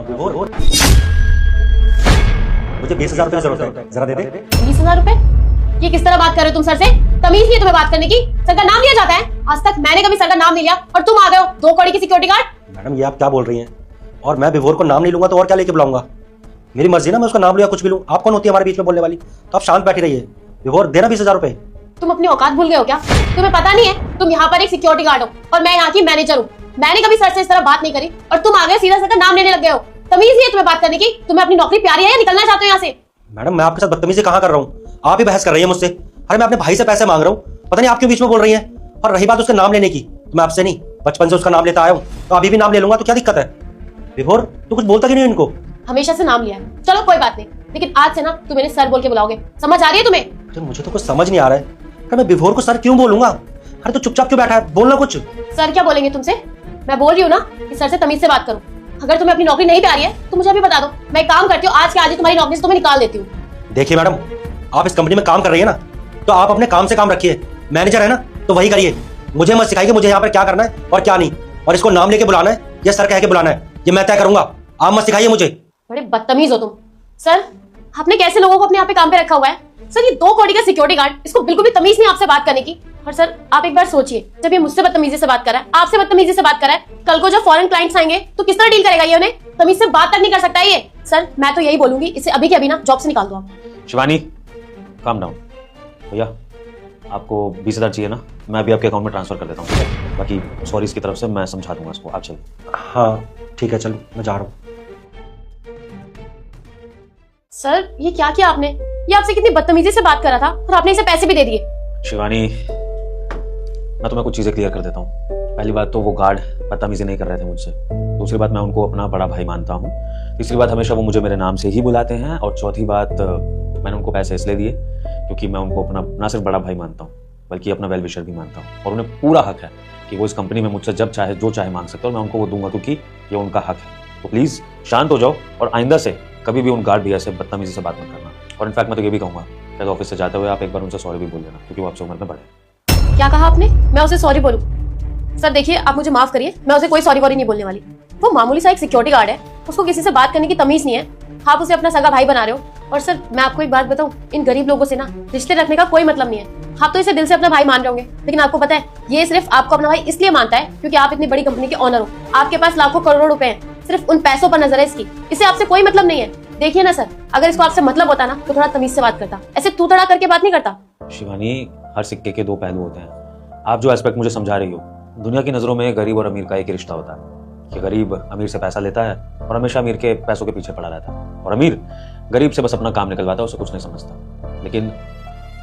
विभोर, मुझे 20,000 रुपये की जरूरत है, जरा दे दे। 20,000 रुपए? ये किस तरह बात कर रहे हो तुम सर से? तमीज नहीं है तुम्हें बात करने की? सर का नाम लिया जाता है? आज तक मैंने कभी सर का नाम नहीं लिया और तुम आ गए हो 2 कौड़ी की सिक्योरिटी गार्ड। मैडम ये आप क्या बोल रही हैं? और मैं विभोर को नाम नहीं लूंगा तो और क्या लेके बुलाऊंगा? मेरी मर्जी ना, मैं उसका नाम लिया कुछ भी लूं। आप कौन होती है हमारे बीच में बोलने वाली? तो आप शांत बैठी रहिए। विभोर देना 20,000 रुपए। तुम अपनी औकात भूल गए हो क्या? तुम्हें पता नहीं है तुम यहाँ पर एक सिक्योरिटी गार्ड हो और मैं यहाँ की मैनेजर हूँ। मैंने कभी सर से इस तरह बात नहीं करी और तुम आ गए सीधा सर का नाम लेने लग गए हो। तमीज नहीं है तुम्हें बात करने की? तुम्हें अपनी नौकरी प्यारी है या निकलना चाहते हो यहाँ से? मैडम मैं आपके साथ बदतमीजी कहाँ कर रहा हूँ? आप ही बहस कर रही है मुझसे। अरे मैं अपने भाई से पैसे मांग रहा हूँ, पता नहीं आप क्यों बीच में बोल रही हैं। और रही बात उसके नाम लेने की, तो मैं आपसे नहीं, बचपन से उसका नाम लेता आया हूँ, तो अभी भी नाम ले लूंगा, तो क्या दिक्कत है? विभोर तू कुछ बोलता क्यों नहीं इनको? हमेशा से नाम लिया है, चलो कोई बात नहीं, लेकिन आज से ना तुम मेरे सर बोल के बुलाओगे, समझ आ रही है तुम्हें? अरे मुझे तो कुछ समझ नहीं आ रहा है। अरे मैं विभोर को सर क्यों बोलूंगा? अरे तो चुपचाप क्यों बैठा है? बोलना कुछ। सर क्या बोलेंगे तुमसे? मैं बोल रही हूँ ना कि सर से तमीज से बात करो। अगर तुम्हें अपनी नौकरी नहीं प्यारी है तो मुझे अभी बता दो, मैं काम करती हूँ, आज के आज ही तुम्हारी नौकरी से तुम्हें निकाल देती हूँ। देखिए मैडम, आप इस कंपनी में काम कर रही है ना, तो आप अपने काम से काम रखिए। मैनेजर है ना तो वही करिए। मुझे मत सिखाइए मुझे यहाँ पर क्या करना है और क्या नहीं, और इसको नाम लेके बुलाना है या सर कह के बुलाना है, ये मैं तय करूंगा। आप मत सिखाइए मुझे। बड़े बदतमीज हो तुम। सर आपने कैसे लोगों को अपने यहाँ पे काम पे रखा हुआ है? सर ये 2 कौड़ी का सिक्योरिटी गार्ड, इसको बिल्कुल भी तमीज नहीं आपसे बात करने की। और सर आप एक बार सोचिए, जब ये मुझसे बदतमीजी से बात कर रहा है, आपसे बदतमीजी से बात कर रहा है, कल को जब फॉरेन क्लाइंट्स आएंगे तो किस तरह डील करेगा ये? उन्हें तमीज से बात तक नहीं कर सकता ये। सर मैं तो यही बोलूंगी, इसे अभी के अभी ना जॉब से निकाल दो आप। Shivani calm down. भैया आपको 20,000 चाहिए ना, मैं अभी आपके अकाउंट में ट्रांसफर कर देता हूँ। बाकी सॉरी इसकी तरफ से, मैं समझा दूंगा इसको, आप चलिए। हाँ ठीक है, चलो मैं जा रहा हूँ। सर ये क्या किया आपने? ये आपसे कितनी बदतमीजी से बात कर रहा था और आपने इसे पैसे भी दे दिए। शिवानी मैं तुम्हें कुछ चीज़ें क्लियर कर देता हूँ। पहली बात तो वो गार्ड बदतमीजी नहीं कर रहे थे मुझसे। दूसरी बात मैं उनको अपना बड़ा भाई मानता हूँ। तीसरी बात हमेशा वो मुझे मेरे नाम से ही बुलाते हैं। और चौथी बात मैंने उनको पैसे इसलिए दिए क्योंकि मैं उनको अपना ना सिर्फ बड़ा भाई मानता हूँ बल्कि अपना वेल विशर भी मानता हूँ। और उन्हें पूरा हक है कि वो इस कंपनी में मुझसे जब चाहे जो चाहे मांग सकते हैं और मैं उनको वो दूंगा क्योंकि ये उनका हक है। तो प्लीज़ शांत हो जाओ और आइंदा से कभी भी उन गार्ड भैया से बदतमीजी से बात मत करना। और इनफैक्ट मैं तो ये भी कहूँगा कि ऑफिस से जाते हुए आप एक बार उनसे सॉरी भी बोल देना क्योंकि वो आपसे उम्र में बड़े हैं। क्या कहा आपने? मैं उसे सॉरी बोलूं? सर देखिए आप मुझे माफ करिए, मैं उसे कोई सॉरी वॉरी नहीं बोलने वाली। वो मामूली सा एक सिक्योरिटी गार्ड है, उसको किसी से बात करने की तमीज नहीं है, आप उसे अपना सगा भाई बना रहे हो। और सर मैं आपको एक बात बताऊं, इन गरीब लोगों से ना रिश्ते रखने का कोई मतलब नहीं है। आप तो इसे दिल से अपना भाई मान रहे होंगे, लेकिन आपको पता है ये सिर्फ आपको अपना भाई इसलिए मानता है क्योंकि आप इतनी बड़ी कंपनी के ऑनर हो, आपके पास लाखों करोड़ों रुपए हैं, सिर्फ उन पैसों पर नजर है इसकी। इसे आपसे कोई मतलब नहीं है। देखिए ना सर, अगर इसको आपसे मतलब होता ना तो थोड़ा तमीज से बात करता, ऐसे तू तड़ा करके बात नहीं करता। शिवानी हर सिक्के के 2 पहलू होते हैं। आप जो एस्पेक्ट मुझे समझा रही हो, दुनिया की नज़रों में गरीब और अमीर का एक ही रिश्ता होता है कि गरीब अमीर से पैसा लेता है और हमेशा अमीर के पैसों के पीछे पड़ा रहता है, और अमीर गरीब से बस अपना काम निकलवाता है, उसे कुछ नहीं समझता। लेकिन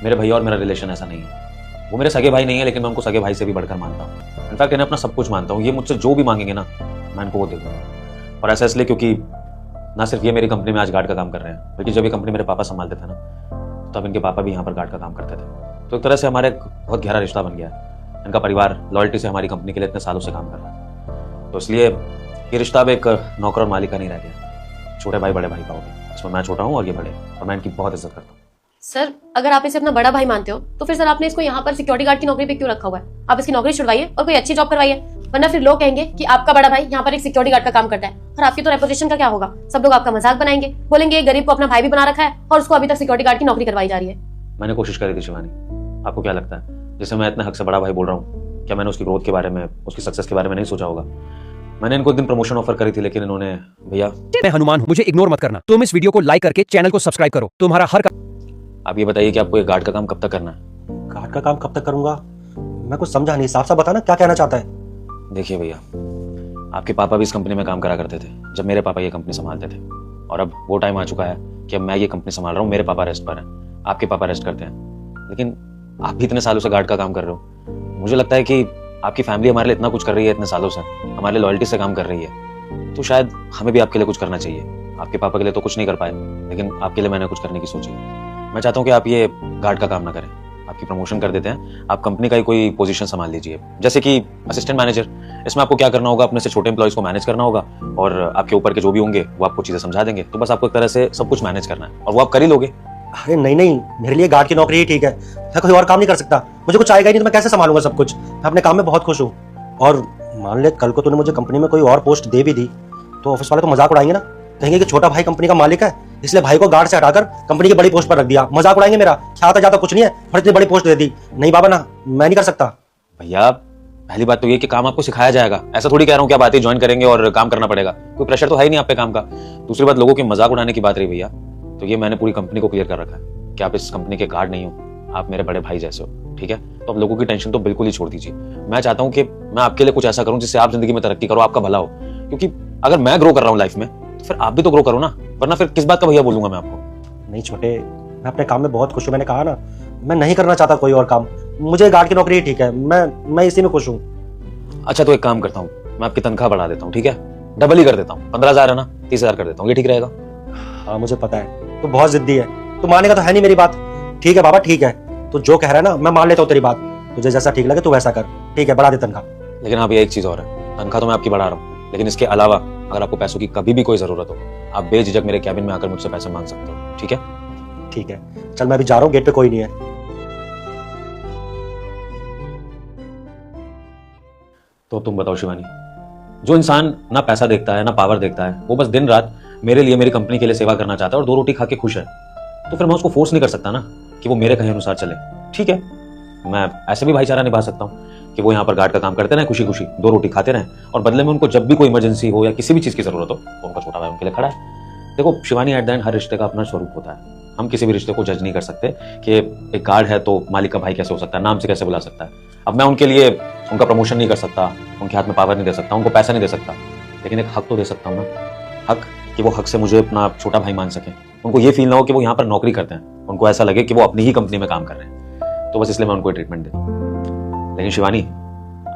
मेरे भैया और मेरा रिलेशन ऐसा नहीं है। वो मेरे सगे भाई नहीं है, लेकिन मैं उनको सगे भाई से भी बढ़कर मानता हूँ। इनफैक्ट इन्हें अपना सब कुछ मानता हूँ। ये मुझसे जो भी मांगेंगे ना मैं इनको वो दे दूँगा। और ऐसा इसलिए क्योंकि ना सिर्फ ये मेरी कंपनी में आज गार्ड का काम कर रहे हैं, बल्कि जब ये कंपनी मेरे पापा संभालते थे ना तब इनके पापा भी यहाँ पर गार्ड का काम करते थे। तो एक तरह से हमारा एक बहुत गहरा रिश्ता बन गया है। इनका परिवार लॉयल्टी से हमारी कंपनी के लिए इतने सालों से काम कर रहा है, तो इसलिए ये रिश्ता अब एक नौकर और मालिक का नहीं रह गया, छोटे भाई बड़े भाई का हो गया। इसमें मैं छोटा हूँ और ये बड़े, और मैं इनकी बहुत इज्जत करता हूँ। सर अगर आप इसे अपना बड़ा भाई मानते हो तो फिर सर आपने इसको यहाँ पर सिक्योरिटी गार्ड की नौकरी पे क्यों रखा हुआ है? आप इसकी नौकरी छुड़वाइए और कोई अच्छी जॉब करवाइए, वरना फिर लोग कहेंगे कि आपका बड़ा भाई यहाँ पर एक सिक्योरिटी गार्ड का काम करता है, और आपकी तो रेपुटेशन का क्या होगा? सब लोग आपका मजाक बनाएंगे, बोलेंगे गरीब को अपना भाई भी बना रखा है और उसको अभी तक सिक्योरिटी गार्ड की नौकरी करवाई जा रही है। मैंने कोशिश करी थी शिवानी। आपको क्या लगता है जैसे मैं इतने हक से बड़ा भाई बोल रहा हूँ, क्या मैंने उसकी ग्रोथ के बारे में, उसकी सक्सेस के बारे में नहीं सोचा होगा? मैंने इनको एक दिन प्रमोशन ऑफर करी थी, लेकिन इन्होंने भैया मैं हनुमान हूँ, मुझे इग्नोर मत करना। तुम इस वीडियो को लाइक करके चैनल को सब्सक्राइब करो। तुम्हारा हर आप ये बताइए कि आपको ये गार्ड का काम कब तक करना है? गार्ड का काम कब तक करूंगा? मैं कुछ समझा नहीं, साफ साफ बता ना क्या कहना चाहता है। देखिए भैया, आपके पापा भी इस कंपनी में काम करा करते थे जब मेरे पापा ये कंपनी संभालते थे, और अब वो टाइम आ चुका है कि अब मैं ये कंपनी संभाल रहा हूँ। मेरे पापा रेस्ट पर हैं, आपके पापा रेस्ट करते हैं, लेकिन आप भी इतने सालों से गार्ड का काम कर रहे हो। मुझे लगता है कि आपकी फैमिली हमारे लिए इतना कुछ कर रही है, इतने सालों से हमारे लिए लॉयल्टी से काम कर रही है, तो शायद हमें भी आपके लिए कुछ करना चाहिए। आपके पापा के लिए तो कुछ नहीं कर पाए, लेकिन आपके लिए मैंने कुछ करने की सोची। मैं चाहता हूँ कि आप ये गार्ड का काम ना करें, आपकी प्रमोशन कर देते हैं, आप कंपनी का ही कोई पोजीशन संभाल लीजिए, जैसे कि असिस्टेंट मैनेजर। इसमें आपको क्या करना होगा, अपने से छोटे एम्प्लॉइज को मैनेज करना होगा, और आपके ऊपर के जो भी होंगे वो आपको चीजें समझा देंगे। तो बस आपको एक तरह से सब कुछ मैनेज करना है और वो आप कर ही लोगे। अरे नहीं नहीं, मेरे लिए गार्ड की नौकरी ही ठीक है, मैं कोई और काम नहीं कर सकता। मुझे कुछ आएगा ही नहीं तो मैं कैसे संभालूंगा सब कुछ? मैं अपने काम में बहुत खुश हूँ। और मान ले कल को तूने मुझे कंपनी में कोई और पोस्ट दे भी दी तो ऑफिस वाले तो मजाक उड़ाएंगे ना, कहेंगे कि छोटा भाई कंपनी का मालिक है इसलिए भाई को गार्ड से हटाकर कंपनी की बड़ी पोस्ट पर रख दिया। मजाक उड़ाएंगे मेरा, क्या आता जाता कुछ नहीं है और इतनी बड़ी पोस्ट दे दी। नहीं बाबा ना, मैं नहीं कर सकता। भैया पहली बात तो ये कि काम आपको सिखाया जाएगा, ऐसा थोड़ी कह रहा हूँ कि आप आते ज्वाइन करेंगे और काम करना पड़ेगा, कोई प्रेशर तो है ही नहीं आप पे काम का। दूसरी बात, लोगों की मजाक उड़ाने की बात रही भैया, तो ये मैंने पूरी कंपनी को क्लियर कर रखा है कि आप इस कंपनी के गार्ड नहीं हो, आप मेरे बड़े भाई जैसे हो, ठीक है। तो अब लोगों की टेंशन तो बिल्कुल ही छोड़ दीजिए। मैं चाहता हूँ कि मैं आपके लिए कुछ ऐसा करूँ जिससे आप जिंदगी में तरक्की करो, आपका भला हो। क्योंकि अगर मैं ग्रो कर रहा हूँ लाइफ में तो फिर आप भी तो ग्रो करो ना, वरना फिर किस बात का भैया बोलूंगा मैं आपको। नहीं छोटे, मैं अपने काम में बहुत खुश हूँ। मैंने कहा ना, मैं नहीं करना चाहता कोई और काम, मुझे गार्ड की नौकरी ही ठीक है, मैं इसी में खुश हूँ। अच्छा तो एक काम करता हूँ, मैं आपकी तनख्वाह बढ़ा देता हूँ, ठीक है, डबल ही कर देता हूँ, 15,000 है ना, 30,000 कर देता हूँ, ये ठीक रहेगा? हाँ मुझे पता है, तू बहुत जिद्दी है, तू मानेगा तो है नहीं मेरी बात। ठीक है बाबा ठीक है, तू जो कह रहा है ना मैं मान लेता हूँ तेरी बात, तुझे जैसा ठीक लगे तू वैसा कर। ठीक है, बढ़ा दे तनख्वाह। लेकिन आप ये एक चीज और है, तनख्वाह तो मैं आपकी बढ़ा रहा हूँ, लेकिन इसके अलावा अगर आपको पैसों की कभी भी कोई जरूरत हो, आप बेझिझक मेरे कैबिन में आकर मुझसे पैसे मांग सकते हो, ठीक है? ठीक है, चल मैं अभी जा रहा हूँ, गेट पे कोई नहीं है। तो तुम बताओ शिवानी, जो इंसान ना पैसा देखता है ना पावर देखता है, वो बस दिन रात मेरे लिए, मेरी कंपनी के लिए सेवा करना चाहता है और 2 रोटी खा के खुश है, तो फिर मैं उसको फोर्स नहीं कर सकता ना कि वो मेरे कहे अनुसार चले। ठीक है, मैं ऐसे भी भाईचारा निभा सकता हूँ कि वो यहाँ पर गार्ड का काम करते रहे, खुशी खुशी 2 रोटी खाते रहें, और बदले में उनको जब भी कोई इमरजेंसी हो या किसी भी चीज़ की जरूरत हो तो उनका छोटा भाई उनके लिए खड़ा है। देखो शिवानी, एट द एंड हर रिश्ते का अपना स्वरूप होता है, हम किसी भी रिश्ते को जज नहीं कर सकते कि एक गार्ड है तो मालिक का भाई कैसे हो सकता है, नाम से कैसे बुला सकता है। अब मैं उनके लिए उनका प्रमोशन नहीं कर सकता, उनके हाथ में पावर नहीं दे सकता, उनको पैसा नहीं दे सकता, लेकिन एक हक तो दे सकता हूँ ना, हक कि वो हक से मुझे अपना छोटा भाई मान सके, उनको ये फील ना हो कि वो यहाँ पर नौकरी करते हैं, उनको ऐसा लगे कि वो अपनी ही कंपनी में काम कर रहे हैं। तो बस इसलिए मैं उनको ट्रीटमेंट देता हूँ। लेकिन शिवानी,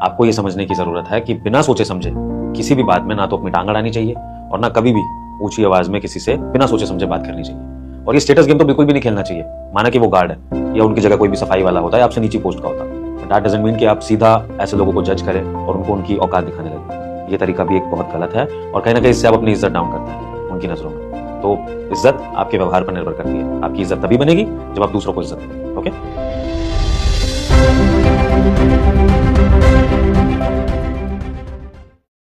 आपको ये समझने की जरूरत है कि बिना सोचे समझे किसी भी बात में ना तो अपनी टांग अड़ानी चाहिए और ना कभी भी ऊंची आवाज में किसी से बिना सोचे समझे बात करनी चाहिए। और ये स्टेटस गेम तो बिल्कुल भी नहीं खेलना चाहिए, माना कि वो गार्ड है या उनकी जगह कोई भी सफाई वाला होता है, आपसे नीची पोस्ट का होता है, दैट डजंट मीन कि आप सीधा ऐसे लोगों को जज करें और उनको उनकी औकात दिखाने लगे। ये तरीका भी एक बहुत गलत है और कहीं ना कहीं इससे आप अपनी इज्जत डाउन करते हैं उनकी नजरों में। तो इज्जत आपके व्यवहार पर निर्भर करती है, आपकी इज्जत तभी बनेगी जब आप दूसरों को इज्जत देंगे। ओके।